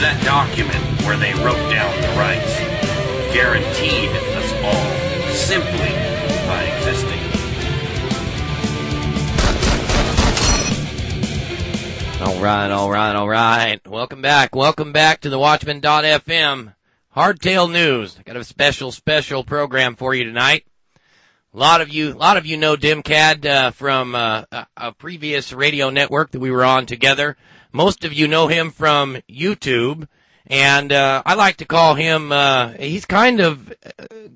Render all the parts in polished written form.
that document where they wrote down the rights, guaranteed us all, simply by existing. All right. Welcome back to the Watchman.fm Hardtail News. I got a special program for you tonight. A lot of you know DEMCAD from a previous radio network that we were on together. Most of you know him from YouTube, and I like to call him, he's kind of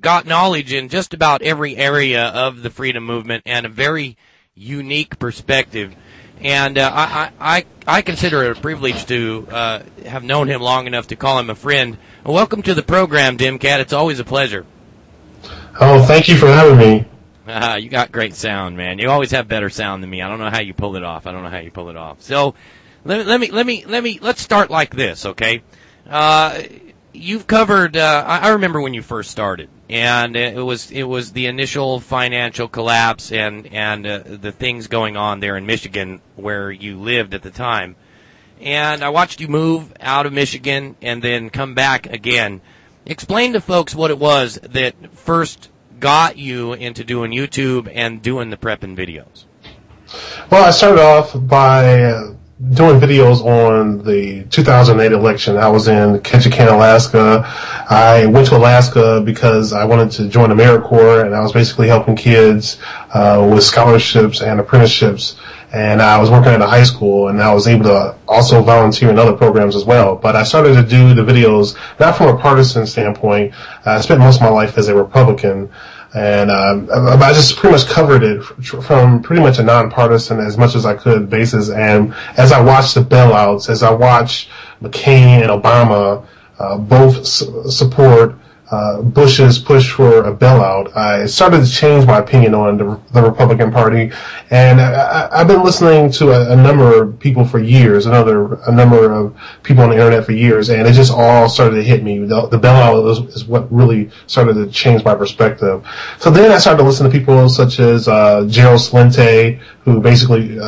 got knowledge in just about every area of the freedom movement and a very unique perspective. And I consider it a privilege to have known him long enough to call him a friend. Welcome to the program, DEMCAD. It's always a pleasure. Oh, thank you for having me. You got great sound, man. You always have better sound than me. I don't know how you pull it off. So let's start like this, okay? You've covered. I remember when you first started, and it was the initial financial collapse and the things going on there in Michigan where you lived at the time. And I watched you move out of Michigan and then come back again. Explain to folks what it was that first got you into doing YouTube and doing the prepping videos. Well, I started off by doing videos on the 2008 election. I was in Ketchikan, Alaska. I went to Alaska because I wanted to join the AmeriCorps, and I was basically helping kids with scholarships and apprenticeships. And I was working at a high school, and I was able to also volunteer in other programs as well. But I started to do the videos not from a partisan standpoint. I spent most of my life as a Republican, and I just pretty much covered it from pretty much a nonpartisan as much as I could basis. And as I watched the bailouts, as I watched McCain and Obama both support Bush's push for a bailout, I started to change my opinion on the Republican Party. And I've been listening to a number of people for years, a number of people on the internet for years, and it just all started to hit me. The bailout is what really started to change my perspective. So then I started to listen to people such as Gerald Slente, who basically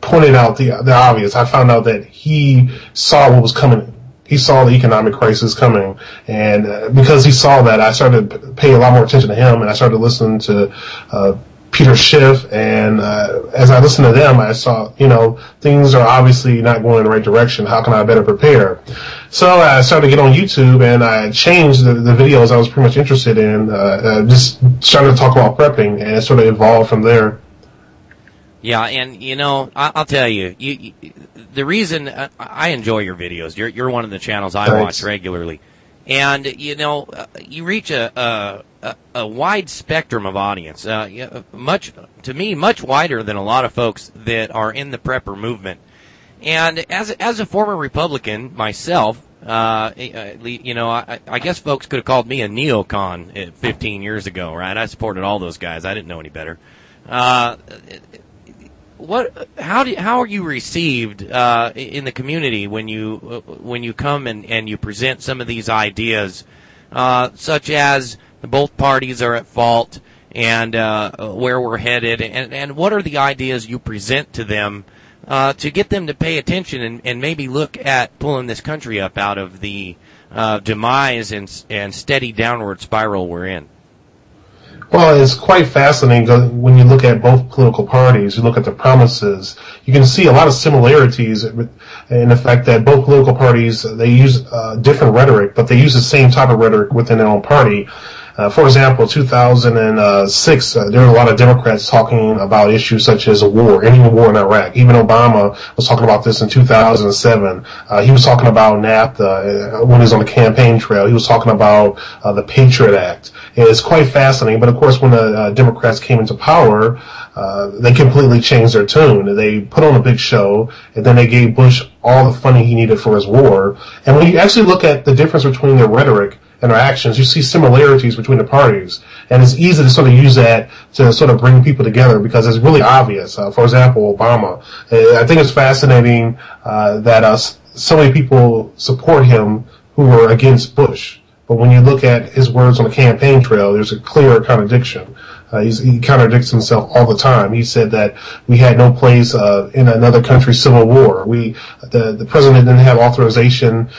pointed out the obvious. I found out that he saw what was coming. He saw the economic crisis coming, and because he saw that, I started to pay a lot more attention to him, and I started listening to Peter Schiff, and as I listened to them, I saw, things are obviously not going in the right direction. How can I better prepare? So I started to get on YouTube, and I changed the videos I was pretty much interested in, just started to talk about prepping, and it sort of evolved from there. Yeah, and I'll tell you, the reason I enjoy your videos, you're one of the channels I watch regularly, and you reach a wide spectrum of audience, much wider than a lot of folks that are in the prepper movement. And as a former Republican myself, I guess folks could have called me a neocon 15 years ago, right? I supported all those guys. I didn't know any better. How are you received in the community when you come and you present some of these ideas, such as both parties are at fault and where we're headed, and what are the ideas you present to them to get them to pay attention and maybe look at pulling this country up out of the demise and steady downward spiral we're in? Well, it's quite fascinating when you look at both political parties, you look at the promises, you can see a lot of similarities in the fact that both political parties, they use different rhetoric, but they use the same type of rhetoric within their own party. For example, 2006, there were a lot of Democrats talking about issues such as a war, ending the war in Iraq. Even Obama was talking about this in 2007. He was talking about NAFTA when he was on the campaign trail. He was talking about the Patriot Act. It's quite fascinating, but of course when the Democrats came into power, they completely changed their tune. They put on a big show, and then they gave Bush all the funding he needed for his war. And when you actually look at the difference between their rhetoric and their actions, you see similarities between the parties. And it's easy to sort of use that to sort of bring people together because it's really obvious. For example, Obama. I think it's fascinating that so many people support him who were against Bush. But when you look at his words on the campaign trail, there's a clear contradiction. He contradicts himself all the time. He said that we had no place in another country's civil war. The president didn't have authorization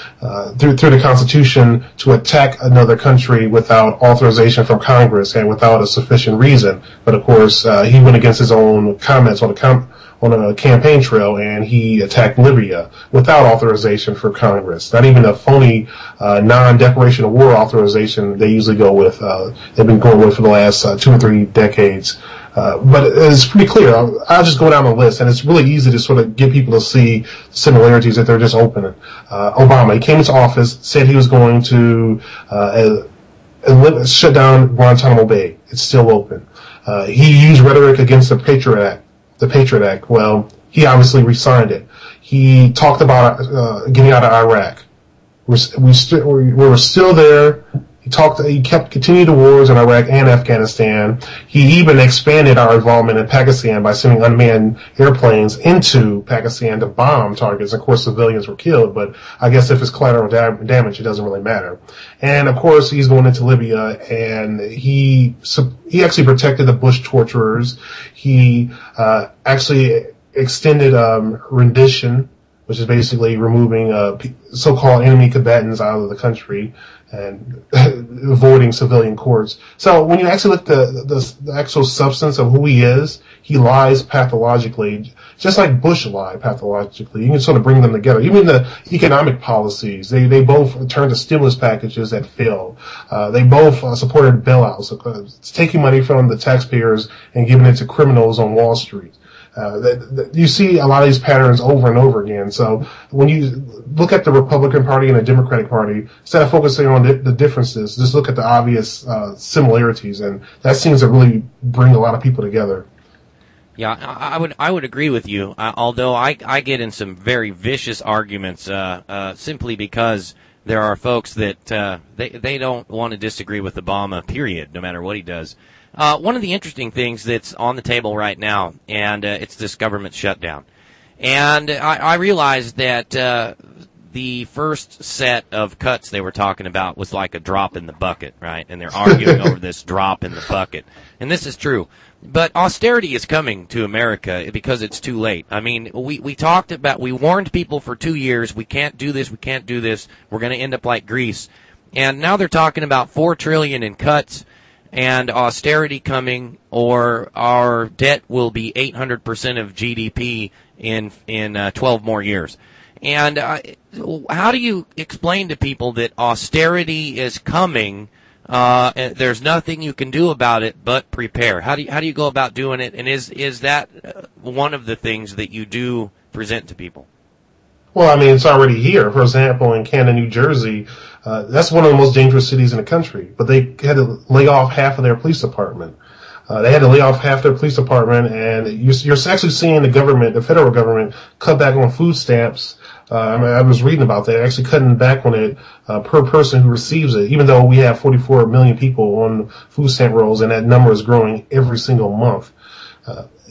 through the Constitution to attack another country without authorization from Congress and without a sufficient reason. But of course, he went against his own comments on a campaign trail, and he attacked Libya without authorization for Congress. Not even a phony non-declaration of war authorization they usually go with. They've been going with for the last 2 or 3 decades. But it's pretty clear. I'll just go down the list, and it's really easy to sort of get people to see similarities that they're just open. Obama, he came into office, said he was going to shut down Guantanamo Bay. It's still open. He used rhetoric against the Patriot Act. Well, he obviously re-signed it. He talked about getting out of Iraq. We were still there. He continued the wars in Iraq and Afghanistan. He even expanded our involvement in Pakistan by sending unmanned airplanes into Pakistan to bomb targets. Of course, civilians were killed, but I guess if it's collateral damage, it doesn't really matter. And of course, he's going into Libya, and he actually protected the Bush torturers. He actually extended rendition, which is basically removing so-called enemy combatants out of the country and avoiding civilian courts. So when you actually look at the actual substance of who he is, he lies pathologically, just like Bush lied pathologically. You can sort of bring them together. Even the economic policies, they both turned to stimulus packages that failed. They both supported bailouts. It's taking money from the taxpayers and giving it to criminals on Wall Street. You see a lot of these patterns over and over again. So when you look at the Republican Party and the Democratic Party, instead of focusing on the differences, just look at the obvious similarities, and that seems to really bring a lot of people together. Yeah, I would agree with you. Although I get in some very vicious arguments simply because there are folks that they don't want to disagree with Obama, period, no matter what he does. One of the interesting things that's on the table right now, and it's this government shutdown. And I realized that the first set of cuts they were talking about was like a drop in the bucket, right? And they're arguing over this drop in the bucket. And this is true. But austerity is coming to America because it's too late. I mean, we warned people for 2 years, we can't do this, we're going to end up like Greece. And now they're talking about $4 trillion in cuts and austerity coming, or our debt will be 800% of GDP in 12 more years. And how do you explain to people that austerity is coming? And there's nothing you can do about it but prepare. How do you go about doing it? And is that one of the things that you do present to people? Well, I mean, it's already here. For example, in Camden, New Jersey, that's one of the most dangerous cities in the country. But they had to lay off half of their police department. They had to lay off half their police department, and you're actually seeing the federal government, cut back on food stamps. I was reading about that, actually cutting back on it per person who receives it, even though we have 44 million people on food stamp rolls, and that number is growing every single month.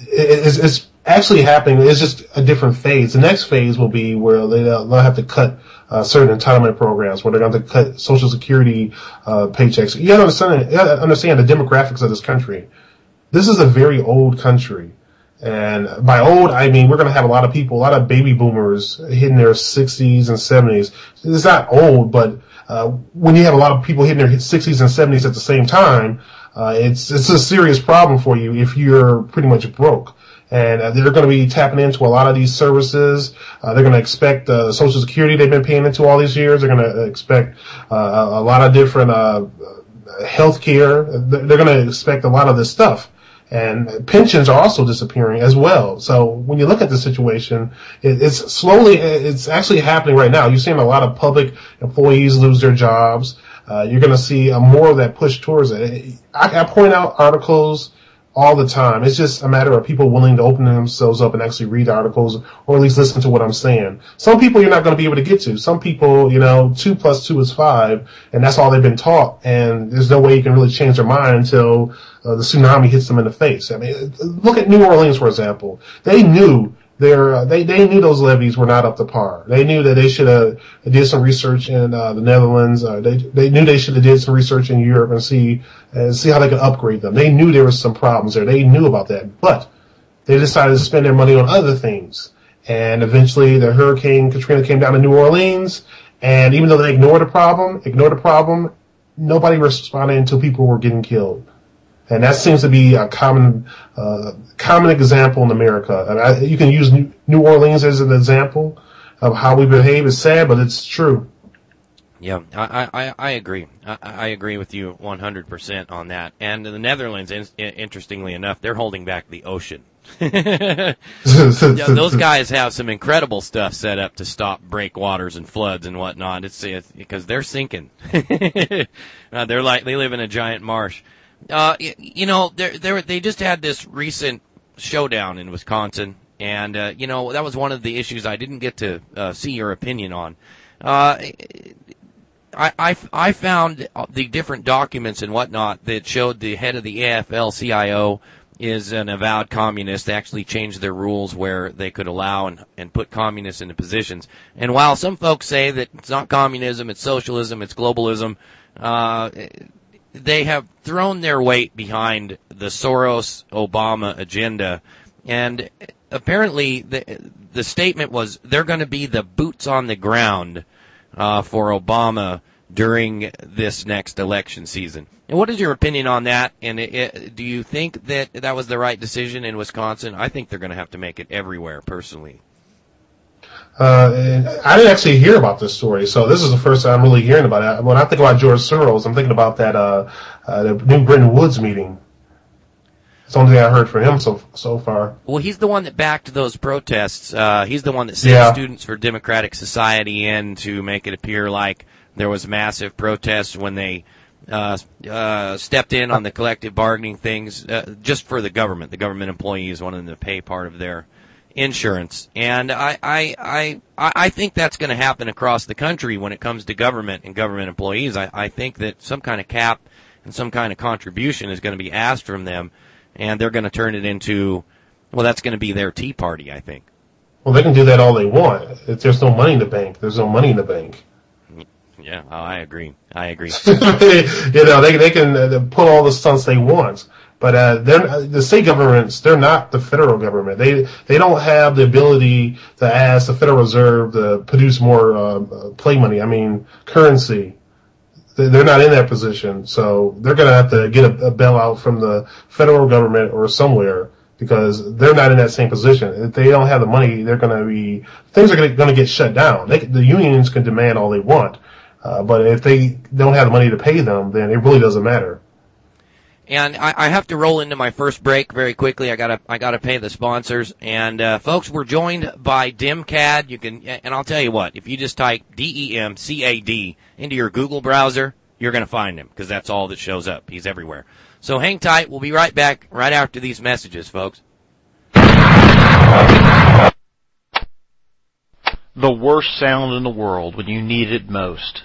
It's actually happening. It's just a different phase. The next phase will be where they'll have to cut certain entitlement programs, where they're going to cut Social Security paychecks. You got to understand the demographics of this country. This is a very old country. And by old, I mean we're going to have a lot of baby boomers hitting their 60s and 70s. It's not old, but when you have a lot of people hitting their 60s and 70s at the same time, it's a serious problem for you if you're pretty much broke. And they're going to be tapping into a lot of these services. They're going to expect Social Security they've been paying into all these years. They're going to expect a lot of different health care. They're going to expect a lot of this stuff. And pensions are also disappearing as well. So when you look at the situation, it's actually happening right now. You're seeing a lot of public employees lose their jobs. You're going to see more of that push towards it. I point out articles all the time. It's just a matter of people willing to open themselves up and actually read articles, or at least listen to what I'm saying. Some people you're not going to be able to get to. Some people, 2 + 2 is 5, and that's all they've been taught, and there's no way you can really change their mind until the tsunami hits them in the face. I mean, look at New Orleans, for example. They knew they knew those levees were not up to par. They knew that they should have did some research in the Netherlands. They knew they should have did some research in Europe and see how they could upgrade them. They knew there was some problems there. They knew about that, but they decided to spend their money on other things. And eventually, the Hurricane Katrina came down to New Orleans, and even though they ignored the problem, nobody responded until people were getting killed. And that seems to be a common example in America. You can use New Orleans as an example of how we behave. It's sad, but it's true. Yeah, I agree. I agree with you 100% on that. And the Netherlands, interestingly enough, they're holding back the ocean. Those guys have some incredible stuff set up to stop breakwaters and floods and whatnot. It's because they're sinking. They live in a giant marsh. They just had this recent showdown in Wisconsin, and that was one of the issues I didn't get to see your opinion on. I found the different documents and whatnot that showed the head of the AFL-CIO is an avowed communist. They actually changed their rules where they could allow and put communists into positions. And while some folks say that it's not communism, it's socialism, it's globalism, they have thrown their weight behind the Soros-Obama agenda. And apparently the statement was they're going to be the boots on the ground for Obama during this next election season. And what is your opinion on that? And do you think that was the right decision in Wisconsin? I think they're going to have to make it everywhere, personally. And I didn't actually hear about this story, so this is the first time I'm really hearing about it. When I think about George Soros, I'm thinking about that the New Bretton Woods meeting. It's the only thing I heard from him so far. Well, he's the one that backed those protests. He's the one that sent Students for Democratic Society in to make it appear like there was massive protests when they stepped in on the collective bargaining things just for the government. The government employees wanted them to pay part of their insurance. And I think that's going to happen across the country when it comes to government and government employees. I think that some kind of cap and some kind of contribution is going to be asked from them, and they're going to turn it into, well, that's going to be their tea party, I think. Well, they can do that all they want. If there's no money in the bank, there's no money in the bank. Yeah, I agree. They can pull all the stunts they want. But the state governments, they're not the federal government. They don't have the ability to ask the Federal Reserve to produce more play money. I mean, currency. They're not in that position, so they're going to have to get a bailout from the federal government or somewhere because they're not in that same position. If they don't have the money, things are going to get shut down. The unions can demand all they want, but if they don't have the money to pay them, then it really doesn't matter. And I have to roll into my first break very quickly. I gotta pay the sponsors. And folks, we're joined by DEMCAD. And I'll tell you what, if you just type DEMCAD into your Google browser, you're gonna find him because that's all that shows up. He's everywhere. So hang tight. We'll be right back right after these messages, folks. The worst sound in the world when you need it most.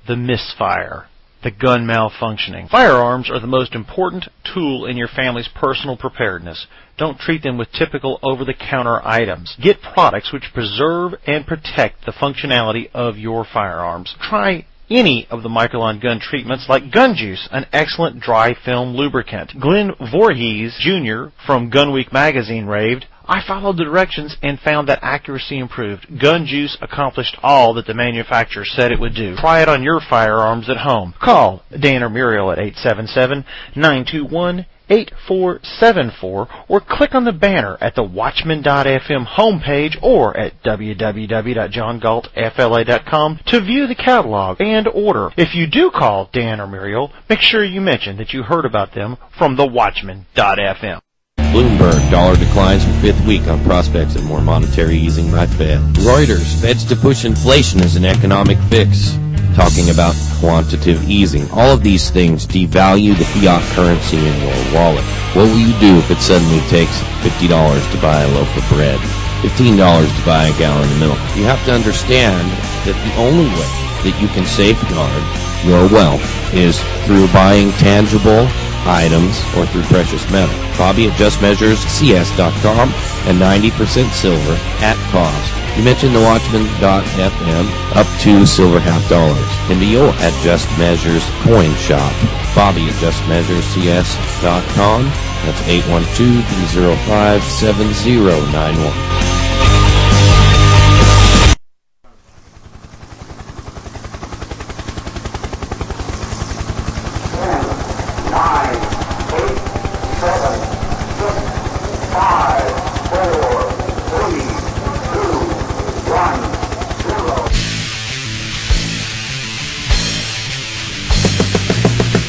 The misfire. The gun malfunctioning. Firearms are the most important tool in your family's personal preparedness. Don't treat them with typical over-the-counter items. Get products which preserve and protect the functionality of your firearms. Try any of the Microlon gun treatments like Gun Juice, an excellent dry film lubricant. Glenn Voorhees Jr. from Gun Week magazine raved, I followed the directions and found that accuracy improved. Gun Juice accomplished all that the manufacturer said it would do. Try it on your firearms at home. Call Dan or Muriel at 877-921-8474 or click on the banner at the Watchman.fm homepage or at www.johngaltfla.com to view the catalog and order. If you do call Dan or Muriel, make sure you mention that you heard about them from the Watchman.fm. Bloomberg, dollar declines for fifth week on prospects of more monetary easing by Fed. Reuters, Feds to push inflation as an economic fix. Talking about quantitative easing. All of these things devalue the fiat currency in your wallet. What will you do if it suddenly takes $50 to buy a loaf of bread? $15 to buy a gallon of milk? You have to understand that the only way that you can safeguard your wealth is through buying tangible items, or through precious metal. Bobby at JustMeasuresCS.com and 90% silver at cost. You mentioned the Watchman.fm up to silver $50. And Neil at Just Measures Coin Shop. Bobby at JustMeasuresCS.com. That's 812-305-7091.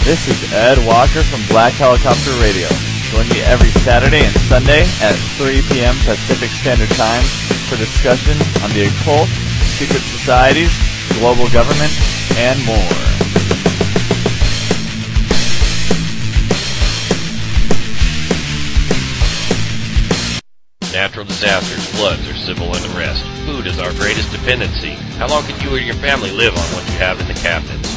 This is Ed Walker from Black Helicopter Radio. Join me every Saturday and Sunday at 3 p.m. Pacific Standard Time for discussion on the occult, secret societies, global government, and more. Natural disasters, floods, or civil unrest. Food is our greatest dependency. How long can you and your family live on what you have in the cabinets?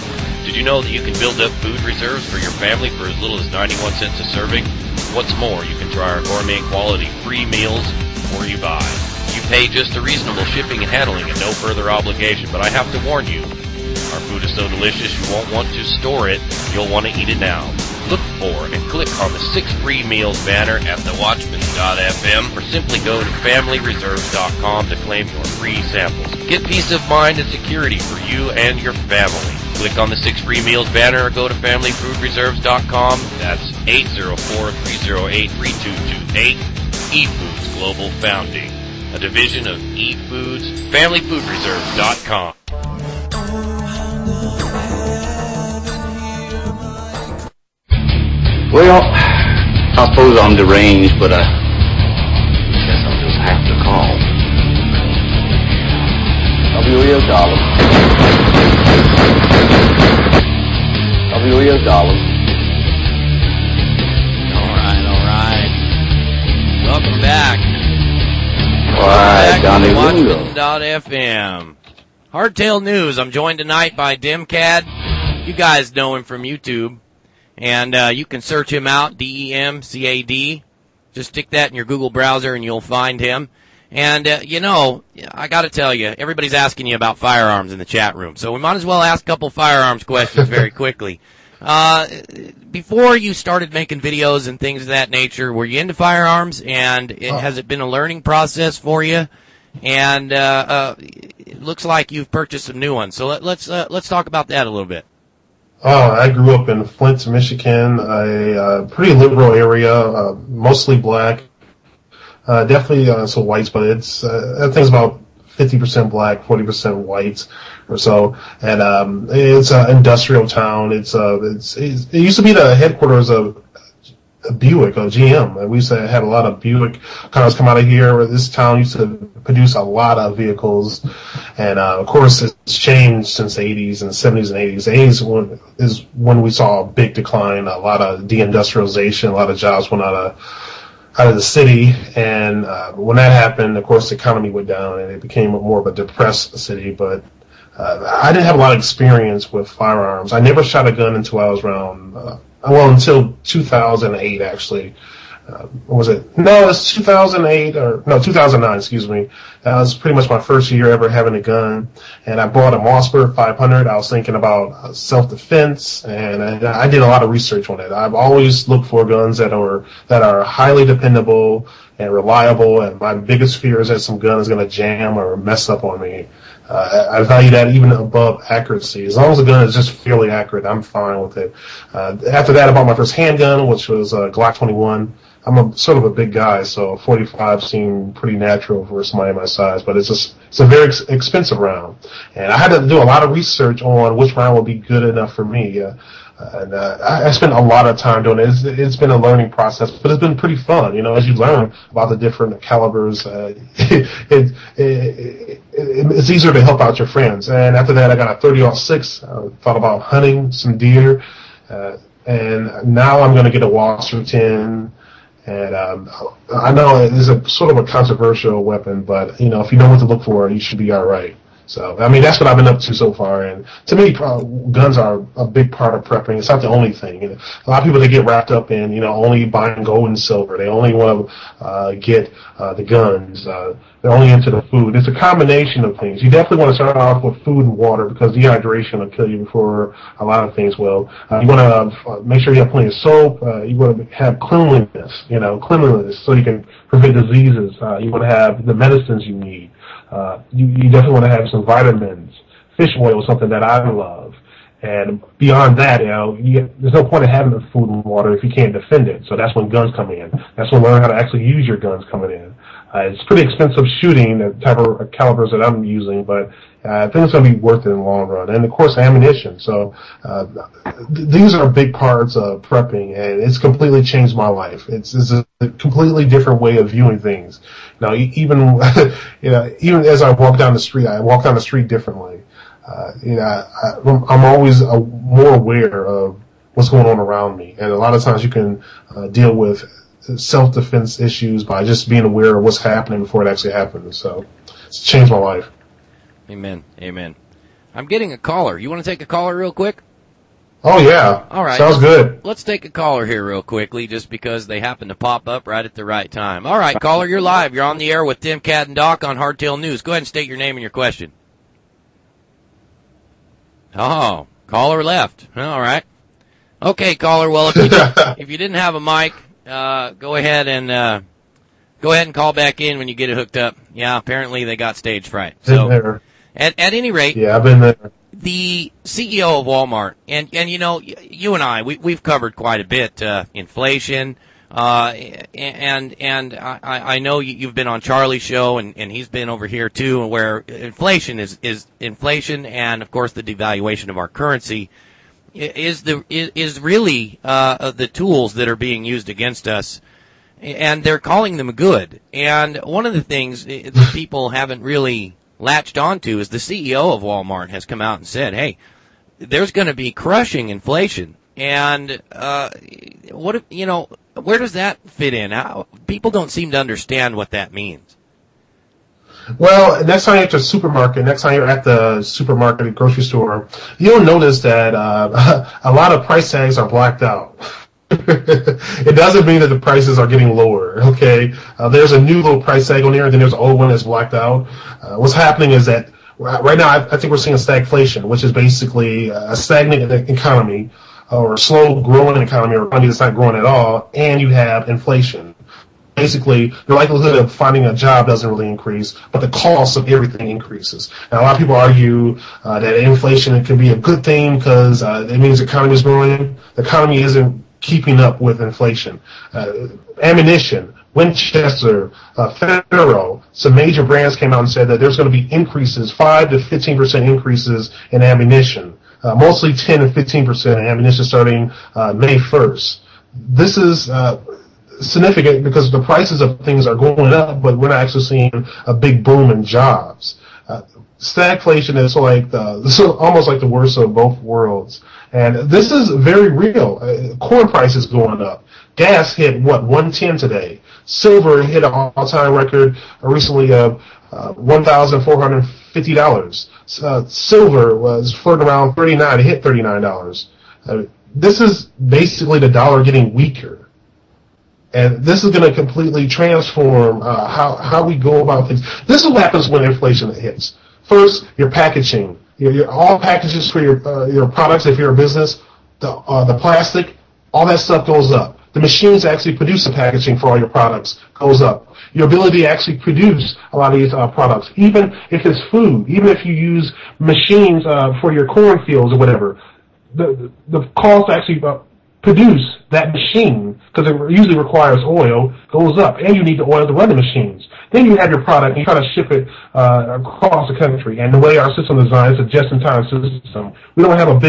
Did you know that you can build up food reserves for your family for as little as 91 cents a serving? What's more, you can try our gourmet quality free meals before you buy. You pay just the reasonable shipping and handling and no further obligation, but I have to warn you, our food is so delicious you won't want to store it, you'll want to eat it now. Look for and click on the 6 free meals banner at thewatchman.fm or simply go to familyreserves.com to claim your free samples. Get peace of mind and security for you and your family. Click on the 6 free meals banner or go to familyfoodreserves.com. That's 804-308-3228. eFoods Global Founding, a division of eFoods, familyfoodreserves.com. Well, I suppose I'm deranged, but I guess I'll just have to call. W.E.O. Dollars. W.E.O. Dollars. All right. Welcome back. All right, Johnny Watchman.fm. Hardtail News. I'm joined tonight by DEMCAD. You guys know him from YouTube. And you can search him out, DEMCAD. Just stick that in your Google browser and you'll find him. And, I got to tell you, everybody's asking you about firearms in the chat room. So we might as well ask a couple firearms questions very quickly. Before you started making videos and things of that nature, were you into firearms? And has it been a learning process for you? And it looks like you've purchased some new ones. So let's talk about that a little bit. I grew up in Flint, Michigan, a pretty liberal area, mostly black. Definitely some whites, but it's I think it's about 50% black, 40% whites or so. And it's an industrial town. It used to be the headquarters of Buick or GM. We used to have a lot of Buick cars come out of here. This town used to produce a lot of vehicles, and of course it's changed since the 80s and 70s and 80s. The 80s is when we saw a big decline, a lot of deindustrialization, a lot of jobs went out of the city, and when that happened, of course the economy went down and it became more of a depressed city. But I didn't have a lot of experience with firearms. I never shot a gun until I was around until 2008, actually. Was it? No, it's 2008 or no, 2009. Excuse me. That was pretty much my first year ever having a gun, and I bought a Mossberg 500. I was thinking about self-defense, and I did a lot of research on it. I've always looked for guns that are highly dependable and reliable. And my biggest fear is that some gun is going to jam or mess up on me. I value that even above accuracy. As long as the gun is just fairly accurate, I'm fine with it. After that, I bought my first handgun, which was a Glock 21. I'm sort of a big guy, so 45 seemed pretty natural for somebody my size, but it's a very expensive round. And I had to do a lot of research on which round would be good enough for me. I spent a lot of time doing it. It's been a learning process, but it's been pretty fun. As you learn about the different calibers, it's easier to help out your friends. And after that, I got a 30-06. I thought about hunting some deer, and now I'm going to get a Washington. And I know it is a sort of a controversial weapon, but if you know what to look for, you should be all right. So, I mean, that's what I've been up to so far. And to me, guns are a big part of prepping. It's not the only thing. You know, a lot of people, they get wrapped up in, you know, only buying gold and silver. They only want to get the guns. They're only into the food. It's a combination of things. You definitely want to start off with food and water because dehydration will kill you before a lot of things will. You want to make sure you have plenty of soap. You want to have cleanliness, so you can prevent diseases. You want to have the medicines you need. You definitely want to have some vitamins. Fish oil is something that I love. And beyond that, there's no point in having the food and water if you can't defend it. So that's when guns come in. That's when learning how to actually use your guns coming in. It's pretty expensive shooting, the type of calibers that I'm using, but I think it's going to be worth it in the long run. And, of course, ammunition. So these are big parts of prepping, and it's completely changed my life. It's a completely different way of viewing things. Now, even even as I walk down the street differently. I'm always more aware of what's going on around me. And a lot of times you can deal with self-defense issues by just being aware of what's happening before it actually happens. So it's changed my life. Amen. Amen. I'm getting a caller. You want to take a caller real quick? Oh, yeah. All right. Sounds good. Let's take a caller here real quickly just because they happen to pop up right at the right time. All right, caller, you're live. You're on the air with DEMCAD and Doc on Hardtail News. Go ahead and state your name and your question. Oh, caller left. All right. Okay, caller. Well, if you didn't have a mic, go ahead and call back in when you get it hooked up. Yeah, apparently they got stage fright. So, at any rate, yeah, I've been there. The CEO of Walmart, and you know, you and I, we've covered quite a bit inflation. And I know you've been on Charlie's show, and he's been over here too, where inflation is inflation, and of course the devaluation of our currency is really the tools that are being used against us, and they're calling them good. And one of the things that people haven't really latched onto is the CEO of Walmart has come out and said, "Hey, there's going to be crushing inflation." And where does that fit in? People don't seem to understand what that means. Well, next time you're at the supermarket, grocery store, you'll notice that a lot of price tags are blacked out. It doesn't mean that the prices are getting lower, okay? There's a new little price tag on there, and then there's an old one that's blacked out. What's happening is that right now I think we're seeing stagflation, which is basically a stagnant economy, or a slow-growing economy, or economy that's not growing at all, and you have inflation. Basically, the likelihood of finding a job doesn't really increase, but the cost of everything increases. Now, a lot of people argue that inflation can be a good thing because it means the economy is growing. The economy isn't keeping up with inflation. Ammunition, Winchester, Federal, some major brands came out and said that there's going to be increases, 5 to 15% increases in ammunition. Mostly 10 and 15% ammunition starting May 1st. This is significant because the prices of things are going up, but we're not actually seeing a big boom in jobs. Stagflation is almost like the worst of both worlds. And this is very real. Corn prices going up. Gas hit, $1.10 today. Silver hit an all-time record recently of $1,450. Silver was floating around $39. It hit $39. This is basically the dollar getting weaker. And this is going to completely transform how we go about things. This is what happens when inflation hits. First, your packaging. All packages for your products, if you're a business, the plastic, all that stuff goes up. The machines that actually produce the packaging for all your products goes up. Your ability to actually produce a lot of these products, even if it's food, even if you use machines for your cornfields or whatever, the cost to actually produce that machine, because it usually requires oil, goes up, and you need the oil to run the machines. Then you have your product, and you try to ship it across the country. And the way our system is designed is a just-in-time system. We don't have a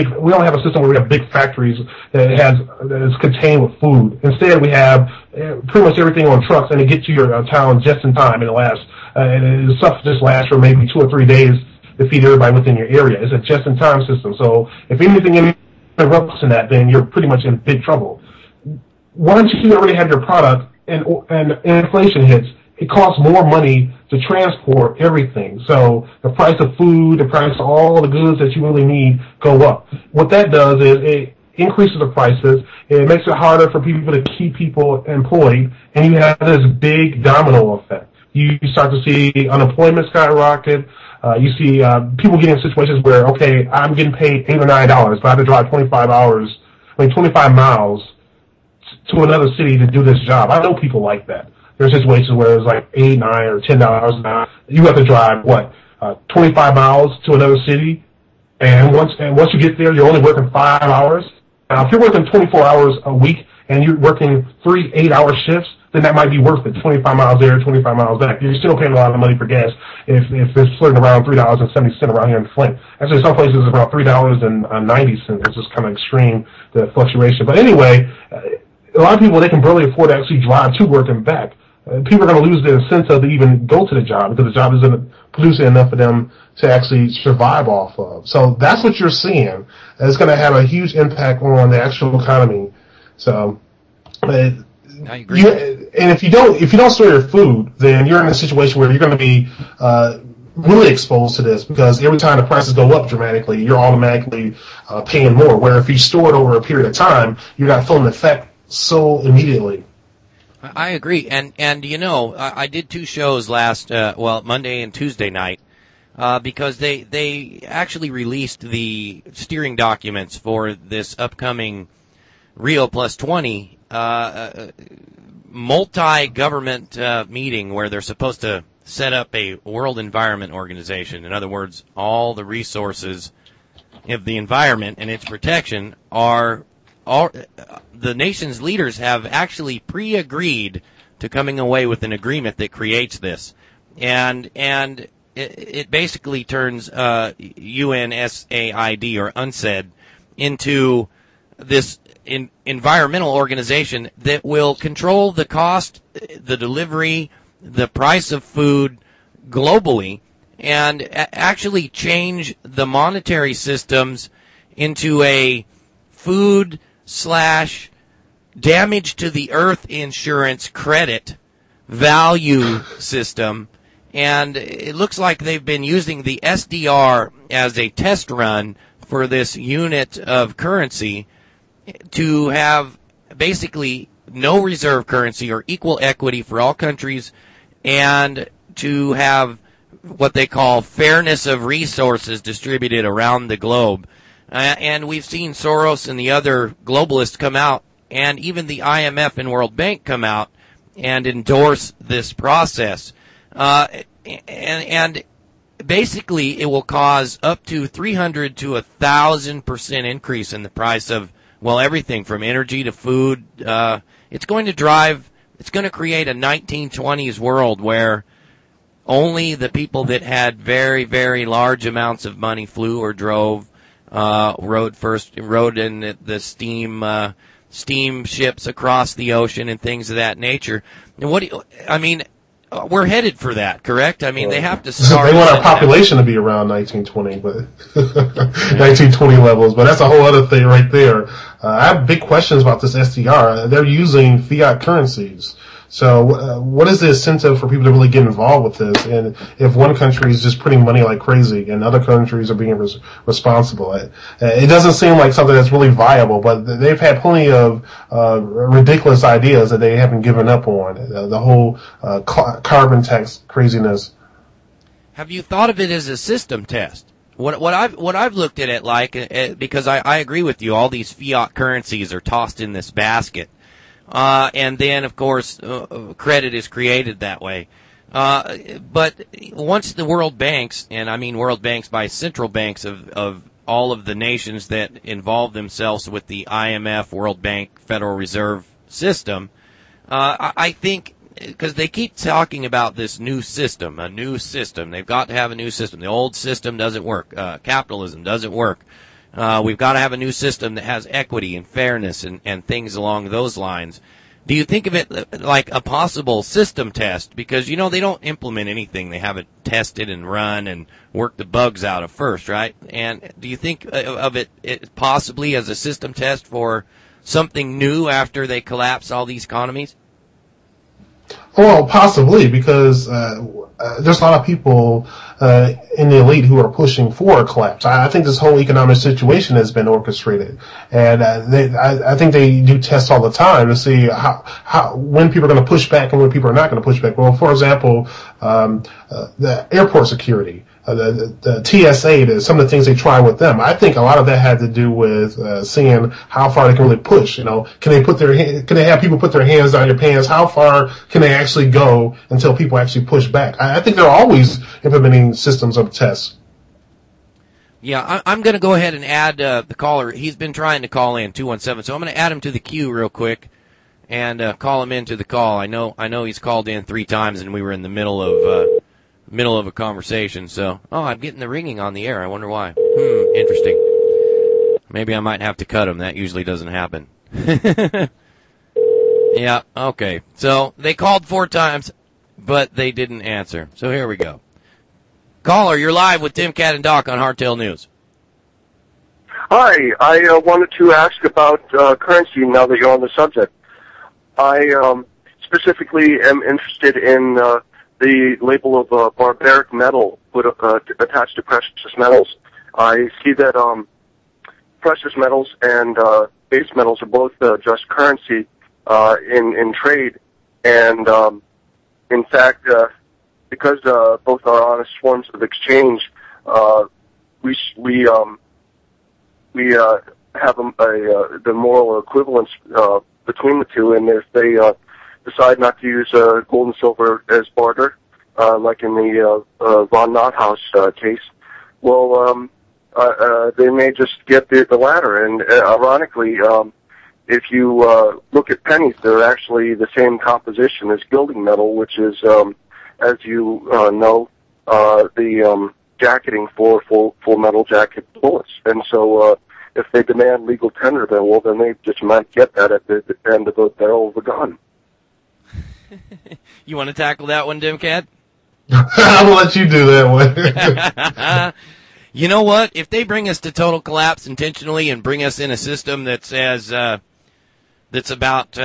system where we have big factories that is contained with food. Instead, we have pretty much everything on trucks, and it gets to your town just in time, and and stuff just lasts for maybe 2 or 3 days to feed everybody within your area. It's a just-in-time system. So if anything interrupts in that, then you're pretty much in big trouble. Once you already have your product and inflation hits, it costs more money to transport everything. So the price of food, the price of all the goods that you really need go up. What that does is it increases the prices. It makes it harder for people to keep people employed, and you have this big domino effect. You start to see unemployment skyrocket. You see people getting in situations where, okay, I'm getting paid $8 or $9, but I have to drive 25 miles to another city to do this job. I know people like that. There's situations where it's like $8, $9, or $10 an hour. You have to drive 25 miles to another city, and once you get there, you're only working 5 hours. Now, if you're working 24 hours a week and you're working 3 8-hour shifts, then that might be worth it. 25 miles there, 25 miles back. You're still paying a lot of money for gas if it's flirting around $3.70 around here in Flint. Actually, some places it's around $3.90. It's just kind of extreme, the fluctuation. But anyway, a lot of people, they can barely afford to actually drive to work and back. People are going to lose their incentive to even go to the job because the job isn't producing enough for them to actually survive off of. So that's what you're seeing. It's going to have a huge impact on the actual economy. So, I agree. And if you don't store your food, then you're in a situation where you're going to be really exposed to this, because every time the prices go up dramatically, you're automatically paying more. Where if you store it over a period of time, you're not feeling the effect so immediately. I agree, and I did 2 shows last Monday and Tuesday night, because they actually released the steering documents for this upcoming Rio Plus 20 multi-government meeting where they're supposed to set up a World Environment Organization. In other words, all the resources of the environment and its protection are all. The nation's leaders have actually pre-agreed to coming away with an agreement that creates this, and it basically turns UNSAID or UNCED into this environmental organization that will control the cost, the delivery, the price of food globally, and actually change the monetary systems into a food / damage to the earth insurance credit value system. And it looks like they've been using the SDR as a test run for this unit of currency to have basically no reserve currency or equal equity for all countries, and to have what they call fairness of resources distributed around the globe. And we've seen Soros and the other globalists come out, and even the IMF and World Bank come out and endorse this process. And basically it will cause up to 300 to 1,000% increase in the price of, everything from energy to food. It's going to create a 1920s world where only the people that had very, very large amounts of money flew or drove, rode in the steamships across the ocean and things of that nature. And we're headed for that, correct? They have to start. They want our population to be around 1920, but 1920 levels. But that's a whole other thing right there. I have big questions about this SDR. They're using fiat currencies. So what is the incentive for people to really get involved with this? And if one country is just printing money like crazy and other countries are being responsible, it doesn't seem like something that's really viable, but they've had plenty of ridiculous ideas that they haven't given up on. The whole carbon tax craziness. Have you thought of it as a system test? What I've looked at it like, because I agree with you, all these fiat currencies are tossed in this basket. And then, of course, credit is created that way. But once the world banks, and I mean world banks by central banks of all of the nations that involve themselves with the IMF, World Bank, Federal Reserve system, I think, because they keep talking about this new system, a new system. They've got to have a new system. The old system doesn't work. Capitalism doesn't work. We've got to have a new system that has equity and fairness and things along those lines. Do you think of it like a possible system test? Because, they don't implement anything. They have it tested and run and work the bugs out of first, right? And do you think of it possibly as a system test for something new after they collapse all these economies? Well, possibly, because there's a lot of people in the elite who are pushing for a collapse. I think this whole economic situation has been orchestrated, and I think they do tests all the time to see how when people are going to push back and when people are not going to push back. Well, for example, the airport security. The TSA, some of the things they try with them. I think a lot of that had to do with seeing how far they can really push. You know, can they have people put their hands down your pants? How far can they actually go until people actually push back? I think they're always implementing systems of tests. Yeah, I'm going to go ahead and add the caller. He's been trying to call in 217, so I'm going to add him to the queue real quick and call him into the call. I know he's called in 3 times, and we were in the middle of a conversation, so I'm getting the ringing on the air. I wonder why. Interesting. Maybe I might have to cut him. That usually doesn't happen. Yeah, okay. So they called 4 times, but they didn't answer. So here we go. Caller, you're live with DEMCAD and Doc on Hardtail News. Hi, I wanted to ask about currency now that you're on the subject. I specifically am interested in the label of barbaric metal attached to precious metals. I see that precious metals and base metals are both just currency in trade, and in fact, because both are honest forms of exchange, we have the moral equivalence between the two, and if they decide not to use gold and silver as barter, like in the von Nothaus case, well, they may just get the latter. And ironically, if you look at pennies, they're actually the same composition as gilding metal, which is, as you know, the jacketing for full metal jacket bullets. And so if they demand legal tender, then they just might get that at the end of the barrel of the gun. You want to tackle that one, DEMCAD? I'll let you do that one. You know what? If they bring us to total collapse intentionally and bring us in a system that says that's about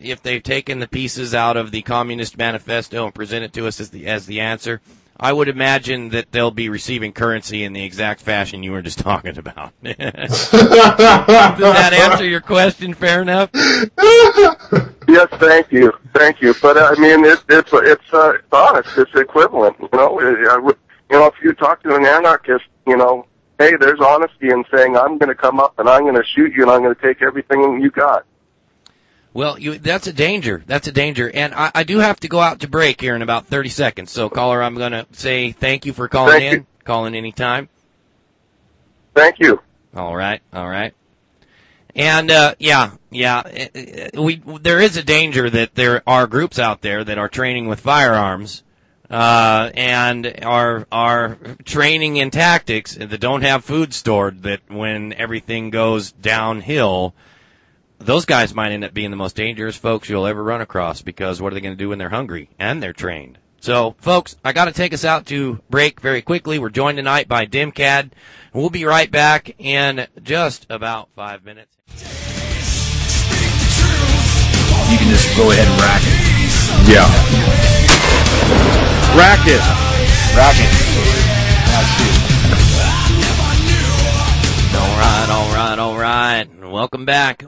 if they've taken the pieces out of the Communist Manifesto and present it to us as the answer, I would imagine that they'll be receiving currency in the exact fashion you were just talking about. Does that answer your question fair enough? Yes, thank you. But I mean, it's honest. It's equivalent. If you talk to an anarchist, hey, there's honesty in saying I'm going to come up and I'm going to shoot you and I'm going to take everything you got. Well, that's a danger. And I do have to go out to break here in about 30 seconds. So, caller, I'm going to say thank you for calling in. Call in anytime. Thank you. All right. And, there is a danger that there are groups out there that are training with firearms, and are training in tactics that don't have food stored, that when everything goes downhill, those guys might end up being the most dangerous folks you'll ever run across, because what are they going to do when they're hungry and they're trained? So, folks, I got to take us out to break very quickly. We're joined tonight by DEMCAD. We'll be right back in just about 5 minutes. You can just go ahead and rack it. Yeah. Rack it. All right. Welcome back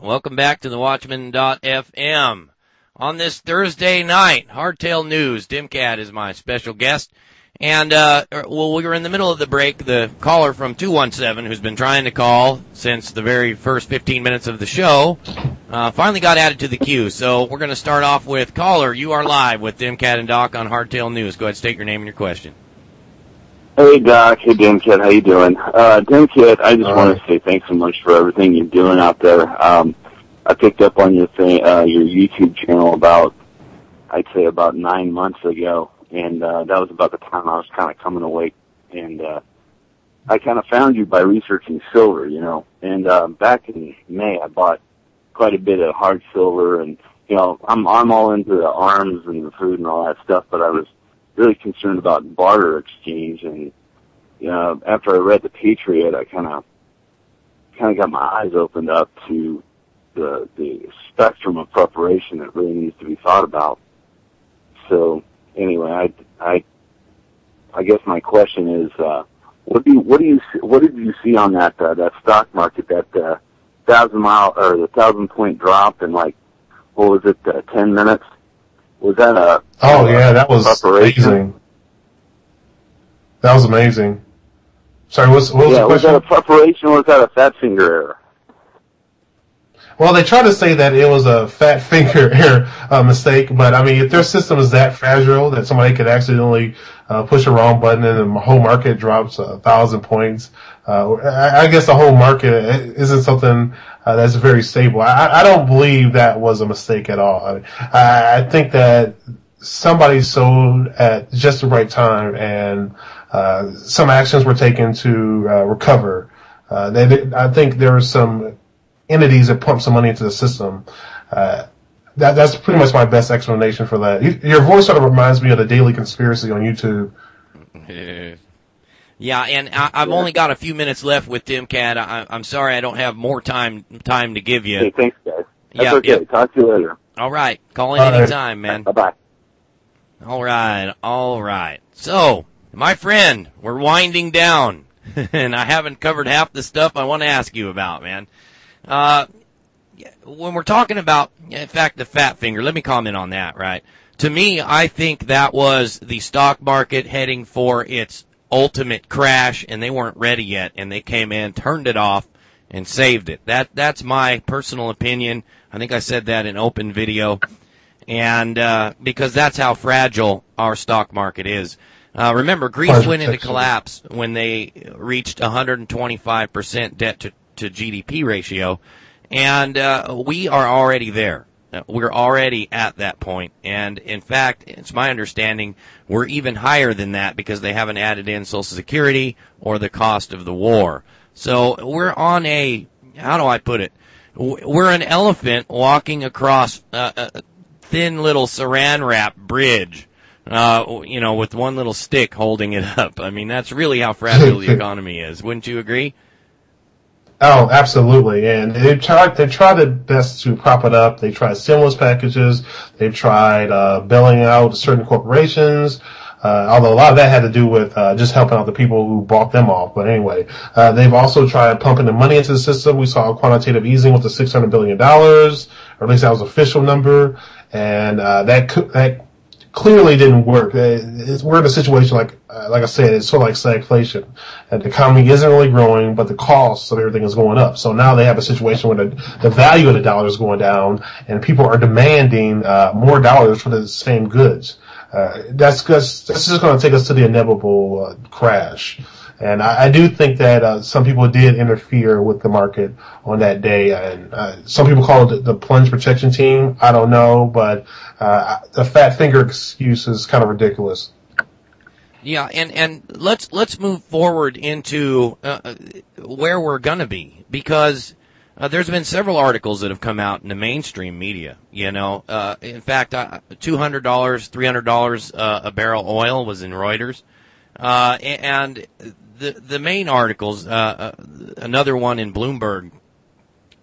to the Watchman.fm. On this Thursday night, Hardtail News, DEMCAD is my special guest. And, we were in the middle of the break. The caller from 217, who's been trying to call since the very first 15 minutes of the show, finally got added to the queue. So we're going to start off with caller. You are live with DEMCAD and Doc on Hardtail News. Go ahead, state your name and your question. Hey, Doc. Hey, DEMCAD. How you doing? DEMCAD, I just want to say thanks so much for everything you're doing out there. I picked up on your YouTube channel about 9 months ago, and that was about the time I was kind of coming awake, and I kind of found you by researching silver, and back in May I bought quite a bit of hard silver, and I'm all into the arms and the food and all that stuff, but I was really concerned about barter exchange, and after I read The Patriot, I kind of got my eyes opened up to the spectrum of preparation that really needs to be thought about. So anyway, I guess my question is, what did you see on that stock market, that 1,000-mile or the 1,000-point drop in, like, what was it, 10 minutes? Was that a that was preparation? amazing. That was amazing. Sorry, what was the question? Was that a preparation or was that a fat finger error? Well, they try to say that it was a fat finger error mistake, but I mean, if their system is that fragile that somebody could accidentally push a wrong button and the whole market drops 1,000 points, I guess the whole market isn't something that's very stable. I don't believe that was a mistake at all. I think that somebody sold at just the right time, and some actions were taken to recover. I think there were some entities that pump some money into the system. That's pretty much my best explanation for that. Your voice sort of reminds me of the Daily Conspiracy on YouTube. Yeah, and I've only got a few minutes left with DEMCAD. I'm sorry I don't have more time to give you. Hey, thanks, guys. That's okay. Yep. Talk to you later. All right. Call in anytime, man. Bye-bye. All right. So, my friend, we're winding down, and I haven't covered half the stuff I want to ask you about, man. When we're talking about, in fact, the fat finger, let me comment on that, right? To me, I think that was the stock market heading for its ultimate crash, and they weren't ready yet, and they came in, turned it off, and saved it. That's my personal opinion. I think I said that in open video, and because that's how fragile our stock market is. Remember, Greece went into collapse when they reached 125% debt to GDP ratio, and we are already there. We're already at that point, and in fact, it's my understanding we're even higher than that because they haven't added in Social Security or the cost of the war. So we're on how do I put it? We're an elephant walking across a thin little saran wrap bridge, with one little stick holding it up. I mean, that's really how fragile the economy is. Wouldn't you agree? Oh, absolutely. And they tried their best to prop it up. They tried stimulus packages. They tried bailing out certain corporations. Although a lot of that had to do with just helping out the people who bought them off. But anyway, they've also tried pumping the money into the system. We saw quantitative easing with the $600 billion, or at least that was the official number. And that clearly didn't work. We're in a situation like I said, it's sort of like stagflation. The economy isn't really growing, but the cost of everything is going up. So now they have a situation where the value of the dollar is going down, and people are demanding more dollars for the same goods. That's just going to take us to the inevitable crash. And I do think that some people did interfere with the market on that day, and some people call it the plunge protection team. I don't know, but the fat finger excuse is kind of ridiculous. Yeah, and let's move forward into where we're gonna be, because there's been several articles that have come out in the mainstream media. In fact, $200, $300 a barrel oil was in Reuters, and the main articles, another one in Bloomberg,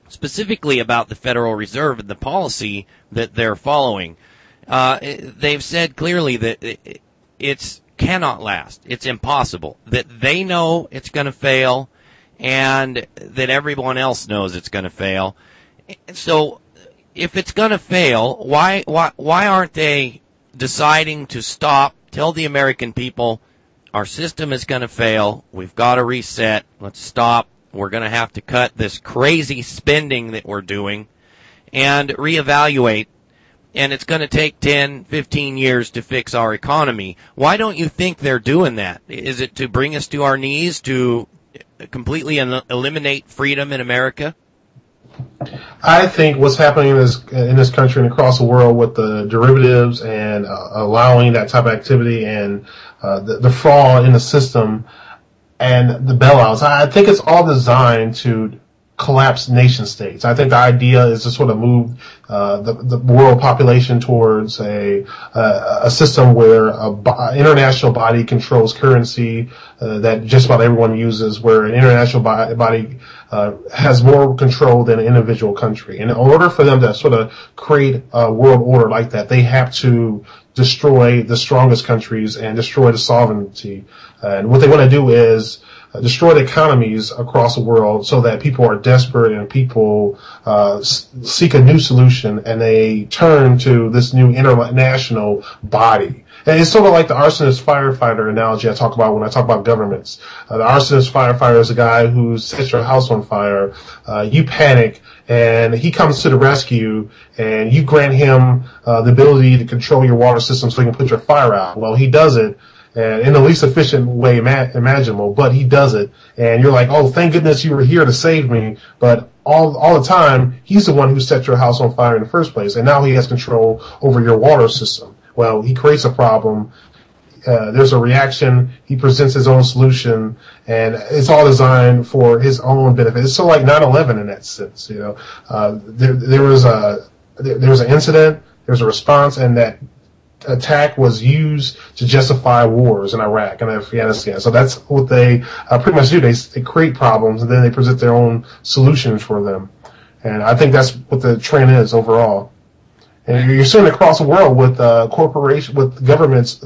specifically about the Federal Reserve and the policy that they're following. They've said clearly that it's cannot last. It's impossible. That they know it's going to fail, and that everyone else knows it's going to fail. So, if it's going to fail, why aren't they deciding to stop? Tell the American people, our system is going to fail. We've got to reset. Let's stop. We're going to have to cut this crazy spending that we're doing and reevaluate. And it's going to take 10, 15 years to fix our economy. Why don't you think they're doing that? Is it to bring us to our knees, to completely eliminate freedom in America? I think what's happening in this country and across the world with the derivatives and allowing that type of activity and the fraud in the system and the bailouts, I think it's all designed to collapse nation states. I think the idea is to sort of move the world population towards a system where an international body controls currency that just about everyone uses, where an international body has more control than an individual country. And in order for them to sort of create a world order like that, they have to destroy the strongest countries and destroy the sovereignty. And what they want to do is destroy the economies across the world so that people are desperate and people seek a new solution, and they turn to this new international body. And it's sort of like the arsonist firefighter analogy I talk about when I talk about governments. The arsonist firefighter is a guy who sets your house on fire. You panic, and he comes to the rescue, and you grant him the ability to control your water system so he can put your fire out. Well, he does it in the least efficient way imaginable, but he does it, and you're like, oh, thank goodness you were here to save me. But all the time, he's the one who set your house on fire in the first place, and now he has control over your water system. Well, he creates a problem. There's a reaction. He presents his own solution, and it's all designed for his own benefit. It's sort of like 9/11 in that sense. There was an incident, there's a response, and that attack was used to justify wars in Iraq and Afghanistan. So that's what they pretty much do. They create problems, and then they present their own solutions for them. And I think that's what the trend is overall. And you're seeing it across the world with with governments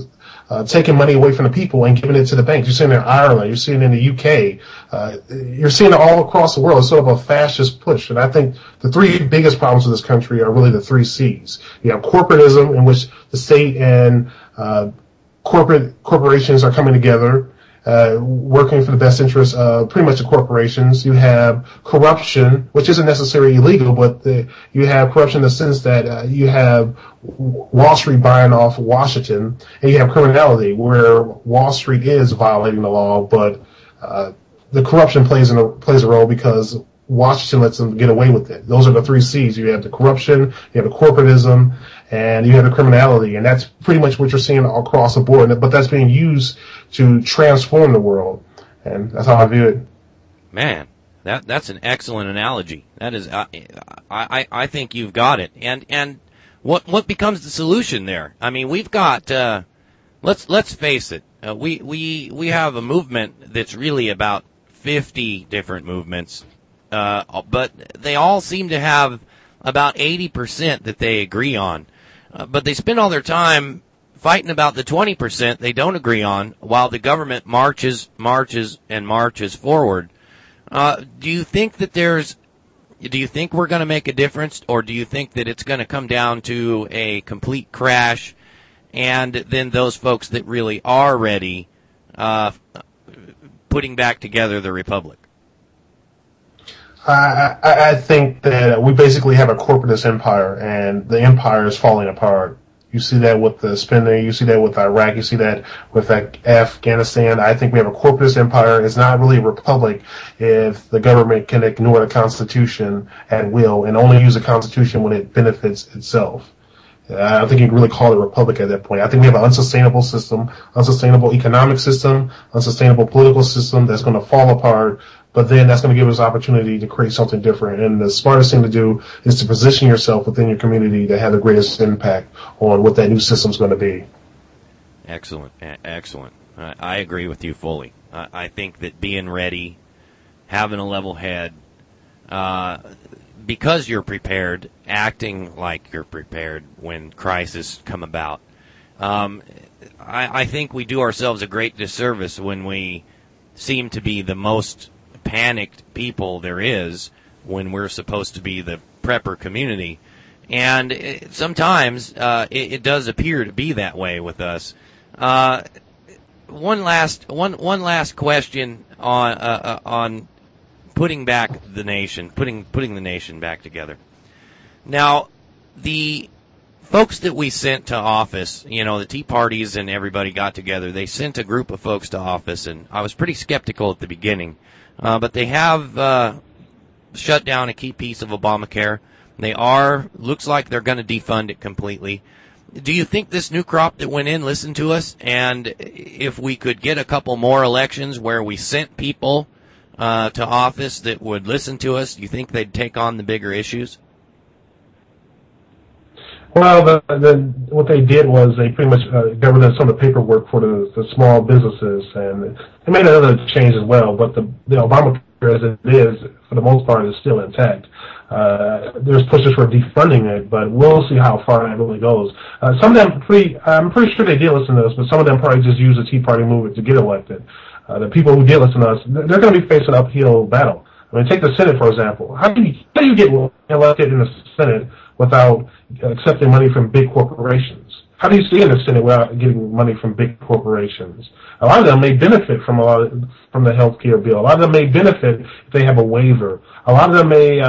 taking money away from the people and giving it to the banks. You're seeing it in Ireland. You're seeing it in the UK. You're seeing it all across the world. It's sort of a fascist push. And I think the three biggest problems with this country are really the three C's. You have corporatism, in which the state and corporations are coming together, working for the best interests of pretty much the corporations. You have corruption, which isn't necessarily illegal, but you have corruption in the sense that you have Wall Street buying off Washington, and you have criminality, where Wall Street is violating the law, but the corruption plays a role because Washington lets them get away with it. Those are the three C's. You have the corruption, you have the corporatism, and you have the criminality, and that's pretty much what you're seeing all across the board. But that's being used to transform the world, and that's how I view it. Man, that's an excellent analogy. That is, I think you've got it. And what becomes the solution there? I mean, we've got let's face it, we have a movement that's really about 50 different movements, but they all seem to have about 80% that they agree on. But they spend all their time fighting about the 20% they don't agree on, while the government marches forward. Do you think we're going to make a difference, or do you think that it's going to come down to a complete crash, and then those folks that really are ready putting back together the republic? I think that we basically have a corporatist empire, and the empire is falling apart. You see that with the spending, you see that with Iraq, you see that with Afghanistan. I think we have a corporatist empire. It's not really a republic if the government can ignore the Constitution at will and only use the Constitution when it benefits itself. I don't think you can really call it a republic at that point. I think we have an unsustainable system, unsustainable economic system, unsustainable political system that's going to fall apart, but then that's going to give us opportunity to create something different. And the smartest thing to do is to position yourself within your community to have the greatest impact on what that new system is going to be. Excellent. Excellent. I agree with you fully. I think that being ready, having a level head, because you're prepared, acting like you're prepared when crises come about. I think we do ourselves a great disservice when we seem to be the most panicked people there is when we're supposed to be the prepper community. And sometimes it does appear to be that way with us. One last question on putting back the nation, putting the nation back together. Now, the folks that we sent to office, the Tea Parties and everybody got together. They sent a group of folks to office, and I was pretty skeptical at the beginning. But they have shut down a key piece of Obamacare. Looks like they're going to defund it completely. Do you think this new crop that went in listened to us? And if we could get a couple more elections where we sent people to office that would listen to us? Do you think they'd take on the bigger issues? Well, what they did was they pretty much got rid of some of the paperwork for the small businesses, and they made another change as well. But the Obamacare, as it is, for the most part, is still intact. There's pushes for defunding it, but we'll see how far that really goes. Some of them, I'm pretty sure they did listen to us, but some of them probably just used the Tea Party movement to get elected. The people who did listen to us, they're going to be facing an uphill battle. I mean, take the Senate, for example. How do you get elected in the Senate without accepting money from big corporations? How do you stay in the Senate without getting money from big corporations? A lot of them may benefit from the health care bill. A lot of them may benefit if they have a waiver. A lot of them may,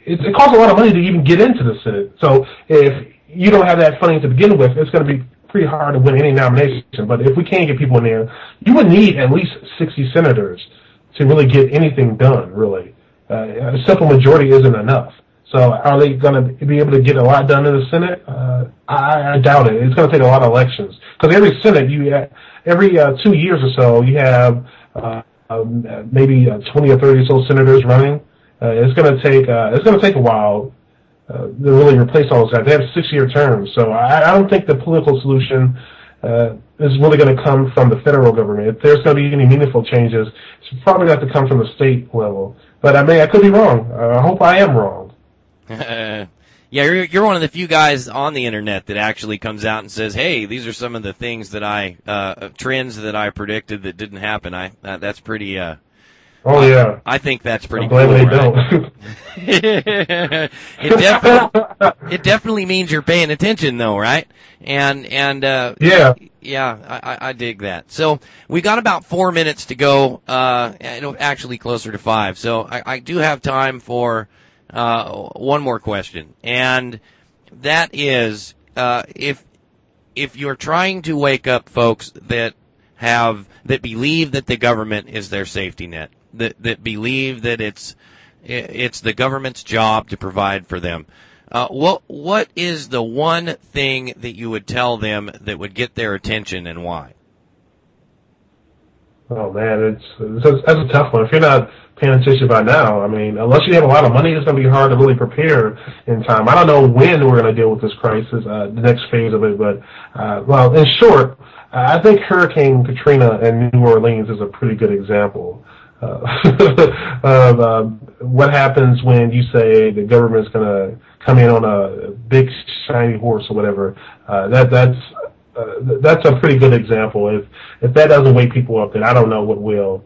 it costs a lot of money to even get into the Senate. So if you don't have that funding to begin with, it's going to be pretty hard to win any nomination. But if we can't get people in there, you would need at least 60 senators to really get anything done, really. A simple majority isn't enough. So are they going to be able to get a lot done in the Senate? I doubt it. It's going to take a lot of elections. Because every Senate, every 2 years or so, you have maybe 20 or 30 or so senators running. It's going to take a while to really replace all those guys. They have 6-year terms. So I don't think the political solution is really going to come from the federal government. If there's going to be any meaningful changes, it's probably going to have to come from the state level. But I could be wrong. I hope I am wrong. Yeah, you're one of the few guys on the internet that actually comes out and says, "Hey, these are some of the things that trends that I predicted that didn't happen." That's pretty. Oh yeah. I think that's pretty I'm glad cool. They Right? It definitely means you're paying attention, though, right? And yeah, I dig that. So we got about 4 minutes to go. Actually closer to 5. So I do have time for one more question, and that is if you're trying to wake up folks that believe that the government is their safety net, that believe that it's the government's job to provide for them, what is the one thing that you would tell them that would get their attention, and why? Oh man, that's a tough one. If you're not paying attention by now, I mean, unless you have a lot of money, it's going to be hard to really prepare in time. I don't know when we're going to deal with this crisis, the next phase of it, but well, in short, I think Hurricane Katrina in New Orleans is a pretty good example of what happens when you say the government's going to come in on a big shiny horse or whatever. That's a pretty good example. If that doesn't wake people up, then I don't know what will.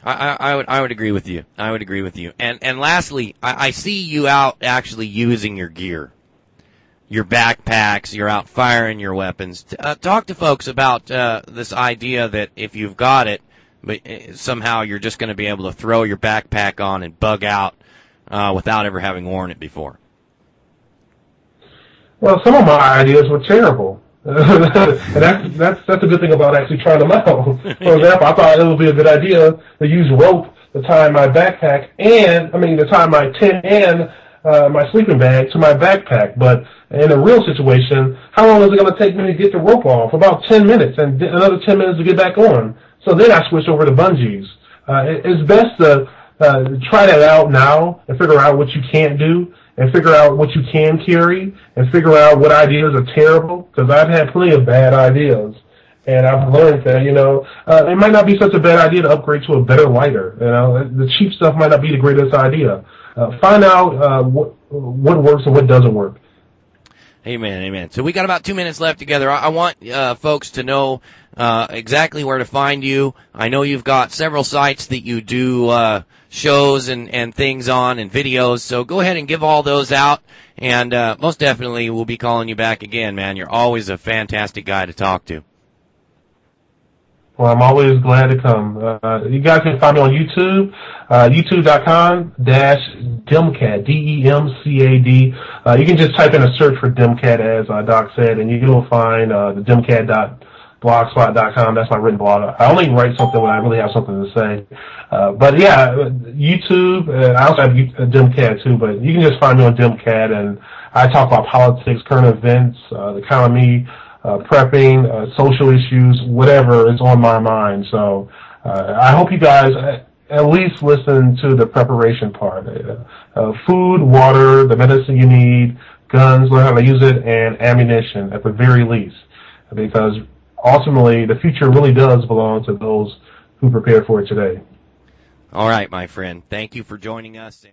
I would agree with you. I would agree with you. And lastly, I see you out actually using your gear, your backpacks. You're out firing your weapons. Talk to folks about this idea that if you've got it, but somehow you're just going to be able to throw your backpack on and bug out without ever having worn it before. Well, some of my ideas were terrible. And that's a good thing about actually trying them out. For example, I thought it would be a good idea to use rope to tie my backpack to tie my tent and my sleeping bag to my backpack. But in a real situation, how long is it going to take me to get the rope off? About 10 minutes, and another 10 minutes to get back on. So then I switched over to bungees. It's best to try that out now and figure out what you can't do, and figure out what you can carry, and figure out what ideas are terrible, because I've had plenty of bad ideas. And I've learned that, it might not be such a bad idea to upgrade to a better lighter. The cheap stuff might not be the greatest idea. Find out what works and what doesn't work. Amen, amen. So we got about 2 minutes left together. I want folks to know exactly where to find you. I know you've got several sites that you do shows and things on and videos, so go ahead and give all those out, and most definitely we'll be calling you back again, man. You're always a fantastic guy to talk to. Well, I'm always glad to come. You guys can find me on YouTube, youtube.com/DEMCAD, DEMCAD. You can just type in a search for DEMCAD, as Doc said, and you'll find the DEMCAD.blogspot.com. That's my written blog. I only write something when I really have something to say. But yeah, YouTube, and I also have DEMCAD too, but you can just find me on DEMCAD, and I talk about politics, current events, the economy, prepping, social issues, whatever is on my mind. So I hope you guys, at least listen to the preparation part. Food, water, the medicine you need, guns, learn how to use it, and ammunition at the very least. Because ultimately, the future really does belong to those who prepare for it today. All right, my friend. Thank you for joining us.